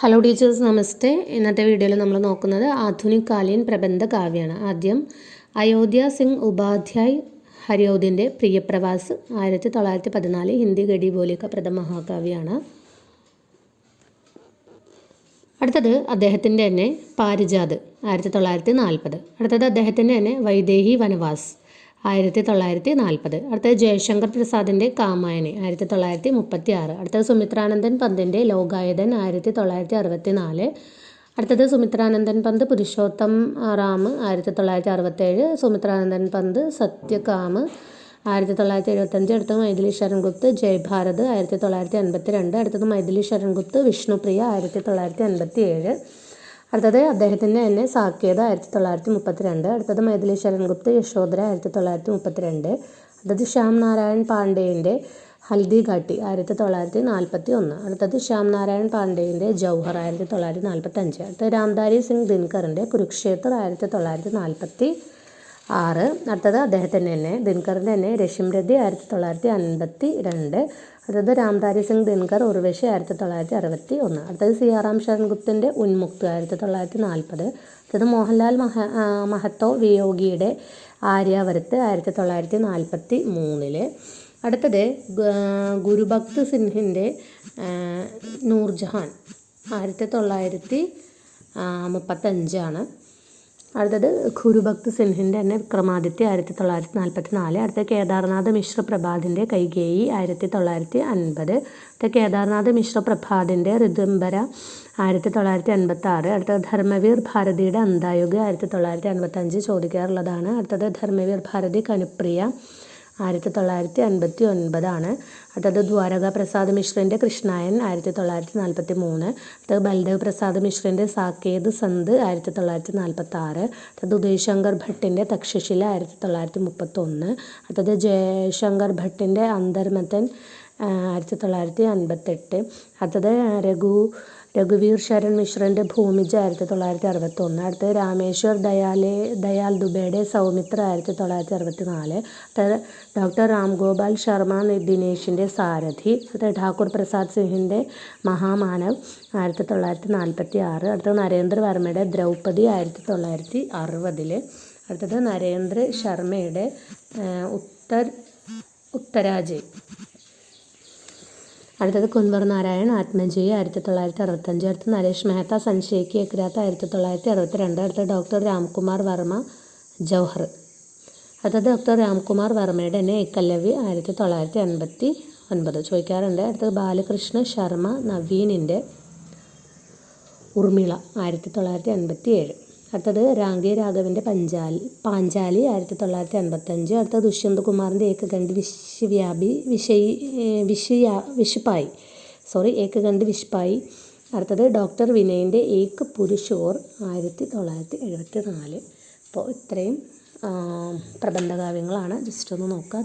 Hello teachers, നമസ്തേ. ഇന്നത്തെ വീഡിയോയിൽ നമ്മൾ നോക്കുന്നത് ആധുനികാലീൻ പ്രബന്ധ കാവ്യമാണ്. ആദ്യം അയോധ്യ സിംഗ് ഉപാധ്യായ് ഹരിയൗദിൻ്റെ പ്രിയപ്രവാസ് 1914 ഹിന്ദി ഗഡി ബോലിക പ്രഥമ മഹാകാവ്യമാണ്. അടുത്തത് അദ്ദേഹത്തിൻ്റെ തന്നെ പാരിജാത് 1940. അടുത്തത് അദ്ദേഹത്തിൻ്റെ തന്നെ വൈദേഹി വനവാസ് 1940. അടുത്തത് ജയശങ്കർ പ്രസാദിൻ്റെ കാമായനി 1936. അടുത്തത് സുമിത്രാനന്ദൻ പന്തിൻ്റെ ലോകായതൻ 1964. അടുത്തത് സുമിത്രാനന്ദൻ പന്ത് പുരുഷോത്തം റാം 1967. സുമിത്രാനന്ദൻ പന്ത് സത്യകാം 1975. അടുത്തത് മൈഥിലി ശരൺ ഗുപ്ത് ജയ് ഭാരത് 1952. അടുത്തത് മൈഥിലി ശരൺ ഗുപ്ത് വിഷ്ണുപ്രിയ 1987. അടുത്തത് അദ്ദേഹത്തിൻ്റെ തന്നെ സാക്കേത് 1932. അടുത്തത് മൈഥിലി ശരൺ ഗുപ്ത് യശോധര 1932. അടുത്തത് ശ്യാം നാരായൺ പാണ്ഡേൻ്റെ ഹൽദി ഘാട്ടി 1941. അടുത്തത് ശ്യാം നാരായൺ പാണ്ഡേൻ്റെ ജൗഹർ 1945. അടുത്തത് രാംധാരി സിംഗ് ദിൻകറിൻ്റെ കുരുക്ഷേത്ര 1946. അടുത്തത് അദ്ദേഹത്തിൻ്റെ തന്നെ ദിൻകറിൻ്റെ തന്നെ രഷിംരതി 1952. അടുത്തത് രാംധാരി സിംഗ് ദിൻകർ ഉർവശി 1961. അടുത്തത് സിയാറാം ശരൺ ഗുപ്തൻ്റെ ഉന്മുക്ത് 1940. അടുത്തത് മോഹൻലാൽ മഹത്തോ വിയോഗിയുടെ ആര്യാവർത്ത് 1943. അടുത്തത് ഗുരുഭക്ത് സിൻഹിൻ്റെ നൂർജഹാൻ 1935. അടുത്തത് ഗുരുഭക്ത് സിൻഹിൻ്റെ തന്നെ വിക്രമാദിത്യ 1944. അടുത്തത് കേദാർനാഥ് മിശ്ര പ്രഭാതിൻ്റെ കൈകേയി 1950. അടുത്തത് കേദാർനാഥ് മിശ്ര പ്രഭാതിൻ്റെ ഋതുംബര 1956. അടുത്തത് ധർമ്മവീർ ഭാരതിയുടെ അന്തായുഗ് 1955 ചോദിക്കാറുള്ളതാണ്. അടുത്തത് ധർമ്മവീർ ഭാരതി കനുപ്രിയ 1959. അടുത്തത് ദ്വാരക പ്രസാദ് മിശ്രൻ്റെ കൃഷ്ണായൻ 1943. അടുത്തത് ബൽദേവ് പ്രസാദ് മിശ്രൻ്റെ സാക്കേത് സന്ത് 1946. അടുത്തത് ഉദയശങ്കർ ഭട്ടിൻ്റെ തക്ഷശില 1931. അടുത്തത് ജയശങ്കർ ഭട്ടിൻ്റെ അന്തർമഥൻ 1958. അടുത്തത് രഘുവീർ ശരൺ മിശ്രൻ്റെ ഭൂമിജ 1961. അടുത്തത് രാമേശ്വർ ദയാൽ ദുബെയുടെ സൗമിത്ര 1964. അടുത്തത് ഡോക്ടർ രാം ഗോപാൽ ശർമ്മ ദിനേശിൻ്റെ സാരഥി. അടുത്തത് ഠാക്കൂർ പ്രസാദ് സിംഹിൻ്റെ മഹാമാനവ് 1946. അടുത്തത് നരേന്ദ്ര വർമ്മയുടെ ദ്രൗപദി 1960. അടുത്തത് നരേന്ദ്ര ശർമ്മയുടെ ഉത്തരാജയ്. അടുത്തത് കുൻവർ നാരായൺ ആത്മജയി 1965. അടുത്തത് നരേഷ് മെഹ്ത്ത സൻഷേക്ക് എക്രാത്ത് 1962. അടുത്തത് ഡോക്ടർ രാംകുമാർ വർമ്മ ജൗഹർ. അടുത്തത് ഡോക്ടർ രാംകുമാർ വർമ്മയുടെ തന്നെ ഏക്കലവ്യ 1989 ചോദിക്കാറുണ്ട്. അടുത്തത് ബാലകൃഷ്ണ ശർമ്മ നവീനിൻ്റെ ഉർമിള 1987. അടുത്തത് രാംഗി രാഘവിൻ്റെ പാഞ്ചാലി 1985. അടുത്തത് ദുഷ്യന്ത് കുമാറിൻ്റെ ഏകകണ്ഠ് വിശ്പായി. അടുത്തത് ഡോക്ടർ വിനയൻ്റെ ഏക് പുരുഷ് ഓർ 1974. അപ്പോൾ ഇത്രയും പ്രബന്ധകാവ്യങ്ങളാണ്. ജസ്റ്റ് ഒന്ന് നോക്കുക.